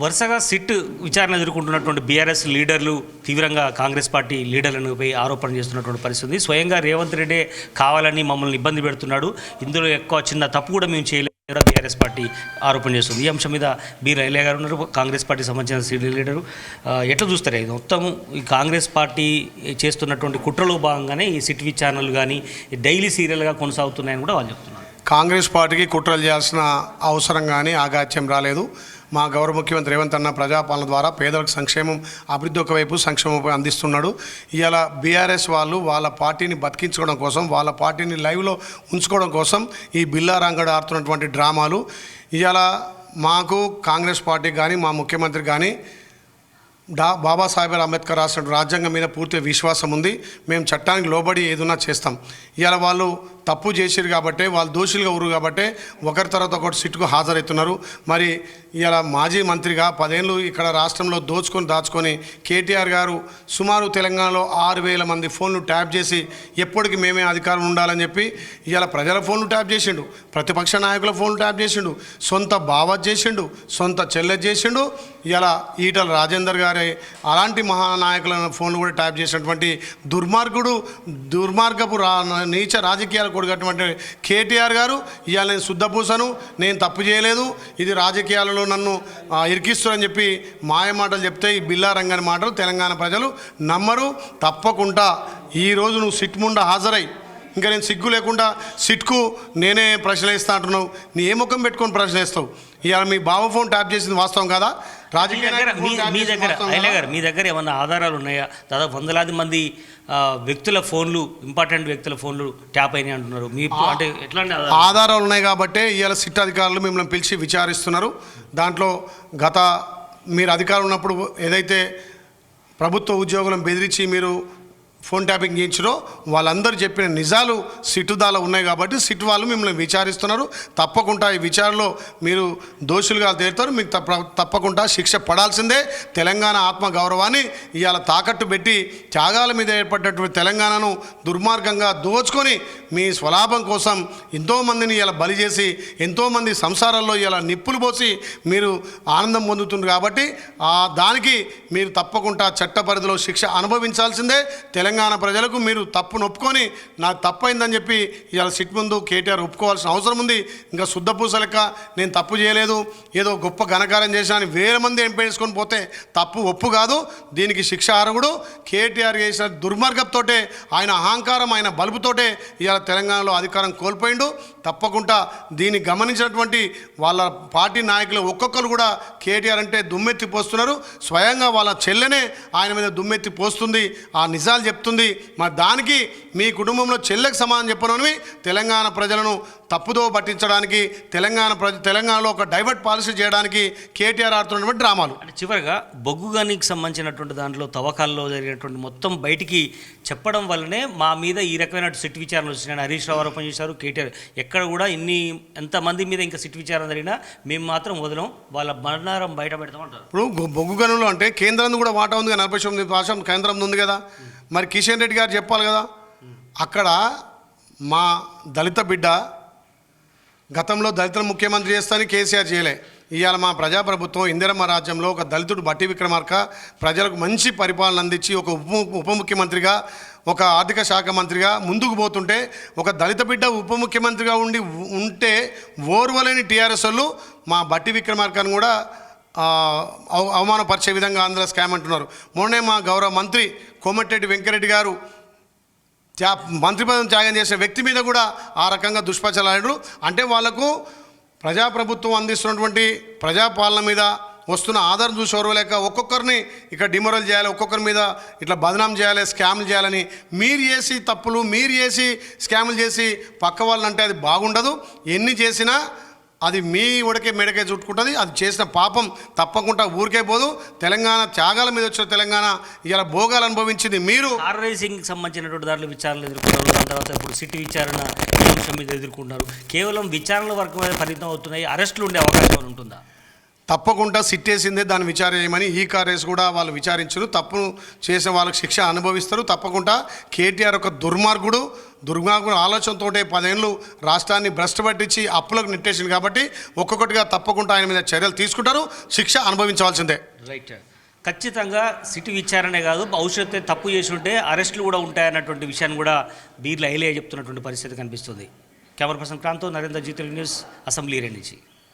వరుసగా సిట్ విచారణ ఎదుర్కొంటున్నటువంటి బీఆర్ఎస్ లీడర్లు తీవ్రంగా కాంగ్రెస్ పార్టీ లీడర్లపై ఆరోపణ చేస్తున్నటువంటి పరిస్థితి. స్వయంగా రేవంత్ రెడ్డి కావాలని మమ్మల్ని ఇబ్బంది పెడుతున్నాడు, ఇందులో ఎక్కువ చిన్న తప్పు కూడా మేము చేయలేదు బీఆర్ఎస్ పార్టీ ఆరోపణ చేస్తుంది. ఈ అంశం మీద బి రైలే గారు ఉన్నారు, కాంగ్రెస్ పార్టీ సంబంధించిన సీనియర్ లీడరు. ఎట్లా చూస్తారు ఇది మొత్తం? ఈ కాంగ్రెస్ పార్టీ చేస్తున్నటువంటి కుట్రలో భాగంగానే ఈ సిట్ విచారణలు కానీ డైలీ సీరియల్గా కొనసాగుతున్నాయని కూడా వాళ్ళు చెప్తున్నారు. కాంగ్రెస్ పార్టీకి కుట్రలు చేయాల్సిన అవసరం కానీ ఆగాత్యం రాలేదు. మా గౌరవ ముఖ్యమంత్రి రేవంత్ అన్న ప్రజాపాలన ద్వారా పేదలకు సంక్షేమం, అభివృద్ధి ఒకవైపు సంక్షేమం అందిస్తున్నాడు. ఇవాళ బీఆర్ఎస్ వాళ్ళు వాళ్ళ పార్టీని బతికించుకోవడం కోసం, వాళ్ళ పార్టీని లైవ్లో ఉంచుకోవడం కోసం ఈ బిల్లారంగడు ఆడుతున్నటువంటి డ్రామాలు. ఇవాళ మాకు కాంగ్రెస్ పార్టీ కానీ మా ముఖ్యమంత్రి కానీ బాబాసాహెబ్ అంబేద్కర్ రాసిన రాజ్యాంగం మీద పూర్తి విశ్వాసం ఉంది. మేము చట్టానికి లోబడి ఏదైనా చేస్తాం. ఇవాళ వాళ్ళు తప్పు చేసిరు కాబట్టి, వాళ్ళు దోషులుగా ఉన్నారు కాబట్టి ఒకరి తర్వాత ఒకటి సిట్టుకు హాజరవుతున్నారు. మరి ఇవాళ మాజీ మంత్రిగా 10 ఏళ్ళు ఇక్కడ రాష్ట్రంలో దాచుకొని కేటీఆర్ గారు సుమారు తెలంగాణలో 6,000 మంది ఫోన్లు ట్యాప్ చేసి ఎప్పటికి మేమే అధికారం ఉండాలని చెప్పి ఇవాళ ప్రజల ఫోన్లు ట్యాప్ చేసిండు, ప్రతిపక్ష నాయకుల ఫోన్లు ట్యాప్ చేసిండు, సొంత బావత్ చేసిండు, సొంత చెల్లె చేసిండు. ఇవాళ ఈటల రాజేందర్ గారి అలాంటి మహానాయకుల ఫోన్లు కూడా ట్యాప్ చేసినటువంటి దుర్మార్గపు నీచ రాజకీయాలు కొడుకటువంటి కేటీఆర్ గారు ఇవాళ నేను శుద్ధపూసను, నేను తప్పు చేయలేదు, ఇది రాజకీయాలలో నన్ను ఇరికిస్తారని చెప్పి మాయమాటలు చెప్తే ఈ బిల్లారంగని మాటలు తెలంగాణ ప్రజలు నమ్మరు. తప్పకుండా ఈరోజు నువ్వు సిట్ ముండా హాజరై, ఇంకా నేను సిగ్గు లేకుండా సిట్కు నేనే ప్రశ్న వేస్తా అంటున్నావు. నీ ఏ ముఖం పెట్టుకొని ప్రశ్న వేస్తావు? ఇవాళ మీ బావ ఫోన్ ట్యాప్ చేసింది వాస్తవం కాదా? మీ దగ్గర ఏమన్నా ఆధారాలు ఉన్నాయా? దాదాపు 100,000 మంది వ్యక్తుల ఫోన్లు, ఇంపార్టెంట్ వ్యక్తుల ఫోన్లు ట్యాప్ అయినాయి అంటున్నారు. మీ అంటే ఎట్లాంటి ఆధారాలు ఉన్నాయి కాబట్టి ఇవాళ సిట్ అధికారులు మిమ్మల్ని పిలిచి విచారిస్తున్నారు. దాంట్లో మీరు అధికారులు ఉన్నప్పుడు ఏదైతే ప్రభుత్వ ఉద్యోగులను బెదిరించి మీరు ఫోన్ ట్యాపింగ్ చేయించారో వాళ్ళందరూ చెప్పిన నిజాలు సిట్టుదాలో ఉన్నాయి కాబట్టి సిట్ వాళ్ళు మిమ్మల్ని విచారిస్తున్నారు. తప్పకుండా ఈ విచారణలో మీరు దోషులుగా తేలుతారు. మీకు తప్పకుండా శిక్ష పడాల్సిందే. తెలంగాణ ఆత్మ గౌరవాన్ని ఇవాళ తాకట్టు పెట్టి త్యాగాల మీద ఏర్పడ్డటువంటి తెలంగాణను దుర్మార్గంగా దోచుకొని మీ స్వలాభం కోసం ఎంతోమందిని ఇలా బలి చేసి ఎంతోమంది సంసారాల్లో ఇలా నిప్పులు పోసి మీరు ఆనందం పొందుతున్నారు. కాబట్టి దానికి మీరు తప్పకుండా చట్ట పరిధిలో శిక్ష అనుభవించాల్సిందే. తెలంగాణ ప్రజలకు మీరు తప్పును ఒప్పుకొని నాకు తప్పైందని చెప్పి ఇవాళ సిట్ ముందు కేటీఆర్ ఒప్పుకోవాల్సిన అవసరం ఉంది. ఇంకా శుద్ధపూస లెక్క నేను తప్పు చేయలేదు, ఏదో గొప్ప ఘనకార్యం చేశానని 1000 మంది ఎంపేసుకొని పోతే తప్పు ఒప్పు కాదు. దీనికి శిక్ష అర్హుడు. కేటీఆర్ చేసిన దుర్మార్గంతోటే, ఆయన అహంకారం, ఆయన బలుపుతోటే ఇవాళ తెలంగాణలో అధికారం కోల్పోయిండు. తప్పకుండా దీన్ని గమనించినటువంటి వాళ్ళ పార్టీ నాయకులు ఒక్కొక్కరు కూడా కేటీఆర్ అంటే దుమ్మెత్తి పోస్తున్నారు. స్వయంగా వాళ్ళ చెల్లెనే ఆయన మీద దుమ్మెత్తి పోస్తుంది, ఆ నిజాలు చెప్తుంది. మరి దానికి మీ కుటుంబంలో చెల్లెకు సమానం చెప్పనని తెలంగాణ ప్రజలను తప్పుదో పట్టించడానికి, తెలంగాణలో ఒక డైవర్ట్ పాలసీ చేయడానికి కేటీఆర్ ఆడుతున్నటువంటి డ్రామాలు. అంటే చివరిగా బొగ్గు గనికి సంబంధించినటువంటి దాంట్లో తవ్వకాల్లో జరిగినటువంటి మొత్తం బయటికి చెప్పడం వల్లనే మా మీద ఈ రకమైన సిట్ విచారణ వచ్చినాయని హరీష్ రావు ఆరోపణ చేశారు. కేటీఆర్ ఎక్కడ కూడా ఎంతమంది మీద ఇంకా సిట్ విచారణ జరిగినా మేము మాత్రం వదలం, వాళ్ళ బండారం బయట పెడతామంటారు. ఇప్పుడు బొగ్గు గనులు అంటే కేంద్రం కూడా వాటా ఉంది కదా, 49% కేంద్రం ఉంది కదా. మరి కిషన్ రెడ్డి గారు చెప్పాలి కదా. అక్కడ మా దళిత బిడ్డ గతంలో దళితుల ముఖ్యమంత్రి చేస్తానని కేసీఆర్ చేయలే. ఇవాళ మా ప్రజాప్రభుత్వం ఇందిరమ్మ రాజ్యంలో ఒక దళితుడు బట్టి విక్రమార్క ప్రజలకు మంచి పరిపాలన అందించి ఒక ఉప ముఖ్యమంత్రిగా, ఒక ఆర్థిక శాఖ మంత్రిగా ముందుకు పోతుంటే ఒక దళిత బిడ్డ ఉప ముఖ్యమంత్రిగా ఉంటే ఓర్వలేని టీఆర్ఎస్ వాళ్ళు మా బట్టి విక్రమార్కను కూడా అవమానపరిచే విధంగా ఆంధ్ర స్కామ్ అంటున్నారు. మొన్నే మా గౌరవ మంత్రి కోమటిరెడ్డి వెంకరెడ్డి గారు మంత్రి పదవిని త్యాగం చేసిన వ్యక్తి మీద కూడా ఆ రకంగా దుష్ప్రచారాలు. అంటే వాళ్లకు ప్రజాప్రభుత్వం అందిస్తున్నటువంటి ప్రజాపాలన మీద వస్తున్న ఆధారం చూసి ఓర్వలేక ఒక్కొక్కరిని ఇక్కడ డిమోరల్ చేయాలి, ఒక్కొక్కరి మీద ఇట్లా బదనాం చేయాలి, స్కామ్లు చేయాలని మీరు చేసి తప్పులు, మీరు చేసి స్కాములు చేసి పక్క వాళ్ళని అంటే అది బాగుండదు. ఎన్ని చేసినా అది మీ ఉడకే మెడకే చుట్టుకుంటుంది. అది చేసిన పాపం తప్పకుండా ఊరికే పోదు. తెలంగాణ త్యాగాల మీద వచ్చిన తెలంగాణ ఇలా భోగాలు అనుభవించింది. మీరు కార్ రేసింగ్కి సంబంధించినటువంటి దాంట్లో విచారణలు ఎదుర్కొన్నారు, దాని తర్వాత ఇప్పుడు సిట్ విచారణ అంశం మీద ఎదుర్కొంటున్నారు. కేవలం విచారణల వరకు మీద పరిమితం అవుతున్నాయి, అరెస్టులు ఉండే అవకాశం ఉంటుందా? తప్పకుండా సిట్టేసిందే దాన్ని విచారేయమని ఈ కారేసి కూడా వాళ్ళు విచారించరు. తప్పు చేసిన వాళ్ళకి శిక్ష అనుభవిస్తారు. తప్పకుండా కేటీఆర్ ఒక దుర్మార్గుడు ఆలోచనతోటే 10 ఏళ్ళు రాష్ట్రాన్ని భ్రష్టు పట్టించి అప్పులకు నెట్టేసింది కాబట్టి ఒక్కొక్కటిగా తప్పకుండా ఆయన మీద చర్యలు తీసుకుంటారు. శిక్ష అనుభవించవలసిందే. రైట్. ఖచ్చితంగా సిటీ విచారణే కాదు, భవిష్యత్తు తప్పు చేసి ఉంటే అరెస్టులు కూడా ఉంటాయన్నటువంటి విషయాన్ని కూడా బీర్ల ఐలే చెప్తున్నటువంటి పరిస్థితి కనిపిస్తుంది. కెమెరా పర్సన్ క్రాంతో, Narendra Zee Telugu news, assembly నుంచి.